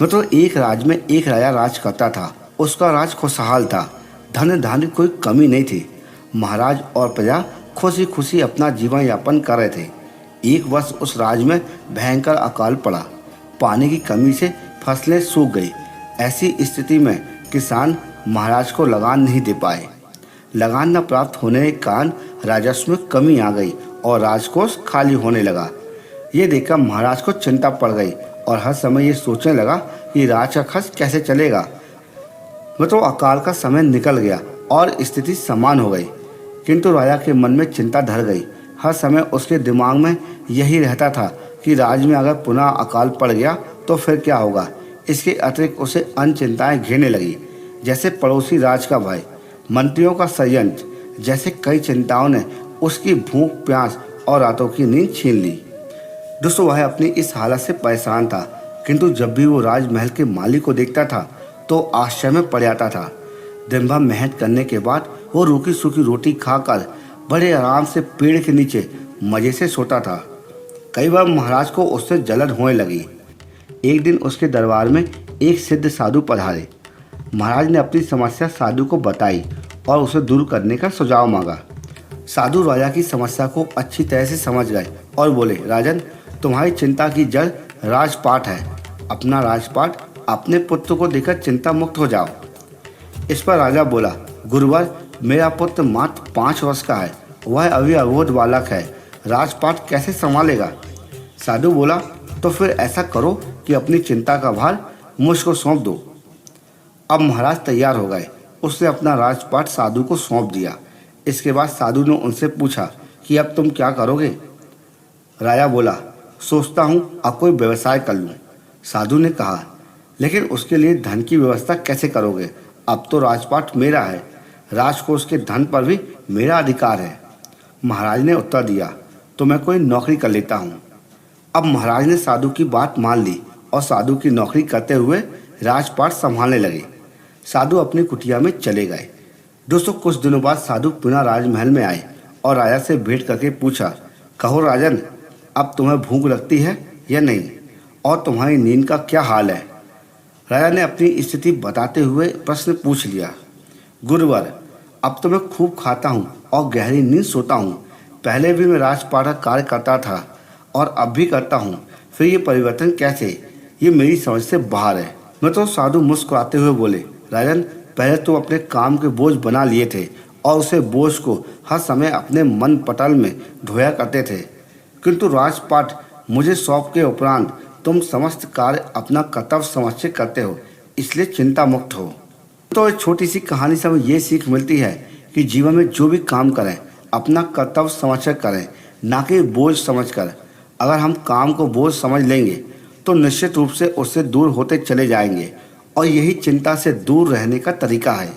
मतलब एक राज्य में एक राजा राज करता था। उसका राज खुशहाल था। धन धान्य की कोई कमी नहीं थी। महाराज और प्रजा खुशी खुशी अपना जीवन यापन कर रहे थे। एक वर्ष उस राज्य में भयंकर अकाल पड़ा। पानी की कमी से फसलें सूख गई। ऐसी स्थिति में किसान महाराज को लगान नहीं दे पाए। लगान न प्राप्त होने के कारण राजस्व में कमी आ गई और राजकोष खाली होने लगा। ये देखकर महाराज को चिंता पड़ गई और हर समय ये सोचने लगा कि राज का खर्च कैसे चलेगा। मतलब अकाल का समय निकल गया और स्थिति समान हो गई, किंतु राजा के मन में चिंता धर गई। हर समय उसके दिमाग में यही रहता था कि राज्य में अगर पुनः अकाल पड़ गया तो फिर क्या होगा। इसके अतिरिक्त उसे अन्य चिंताएं घेरने लगी, जैसे पड़ोसी राज का भय, मंत्रियों का षड्यंत्र। जैसे कई चिंताओं ने उसकी भूख, प्यास और रातों की नींद छीन ली। दोस्तों, वह अपनी इस हालत से परेशान था, किंतु जब भी वो राजमहल के मालिक को देखता था तो आश्चर्य में पड़ जाता था। दिन भर मेहनत करने के बाद वो रूखी सूखी रोटी खाकर बड़े आराम से पेड़ के नीचे मजे से सोता था। कई बार महाराज को उससे जलन होने लगी। एक दिन उसके दरबार में एक सिद्ध साधु पधारे। महाराज ने अपनी समस्या साधु को बताई और उसे दूर करने का सुझाव मांगा। साधु राजा की समस्या को अच्छी तरह से समझ गए और बोले, राजन, तुम्हारी चिंता की जड़ राजपाट है। अपना राजपाट अपने पुत्र को देकर चिंता मुक्त हो जाओ। इस पर राजा बोला, गुरुवर, मेरा पुत्र मात्र 5 वर्ष का है। वह अभी अबोध बालक है। राजपाट कैसे संभालेगा। साधु बोला, तो फिर ऐसा करो कि अपनी चिंता का भार मुझको सौंप दो। अब महाराज तैयार हो गए। उसने अपना राजपाट साधु को सौंप दिया। इसके बाद साधु ने उनसे पूछा कि अब तुम क्या करोगे। राजा बोला, सोचता हूँ अब कोई व्यवसाय कर लूँ। साधु ने कहा, लेकिन उसके लिए धन की व्यवस्था कैसे करोगे। अब तो राजपाट मेरा है। राजकोष के धन पर भी मेरा अधिकार है। महाराज ने उत्तर दिया, तो मैं कोई नौकरी कर लेता हूँ। अब महाराज ने साधु की बात मान ली और साधु की नौकरी करते हुए राजपाट संभालने लगे। साधु अपनी कुटिया में चले गए। दोस्तों, कुछ दिनों बाद साधु पुनः राजमहल में आए और राजा से भेंट करके पूछा, कहो राजन, अब तुम्हें भूख लगती है या नहीं, और तुम्हारी नींद का क्या हाल है। राजा ने अपनी स्थिति बताते हुए प्रश्न पूछ लिया। गुरुवर, अब तो मैं खूब खाता हूँ और गहरी नींद सोता हूँ। पहले भी मैं राजपाट का कार्य करता था और अब भी करता हूँ। फिर ये परिवर्तन कैसे, ये मेरी समझ से बाहर है। मैं तो साधु मुस्कुराते हुए बोले, राजन, पहले तो अपने काम के बोझ बना लिए थे और उसे बोझ को हर समय अपने मन पटल में ढोया करते थे, किंतु राजपाट मुझे सौंप के उपरांत तुम समस्त कार्य अपना कर्तव्य समझ के करते हो, इसलिए चिंता मुक्त हो। तो एक छोटी सी कहानी से हमें ये सीख मिलती है कि जीवन में जो भी काम करें अपना कर्तव्य समझ कर करें, ना कि बोझ समझ कर। अगर हम काम को बोझ समझ लेंगे तो निश्चित रूप से उससे दूर होते चले जाएंगे और यही चिंता से दूर रहने का तरीका है।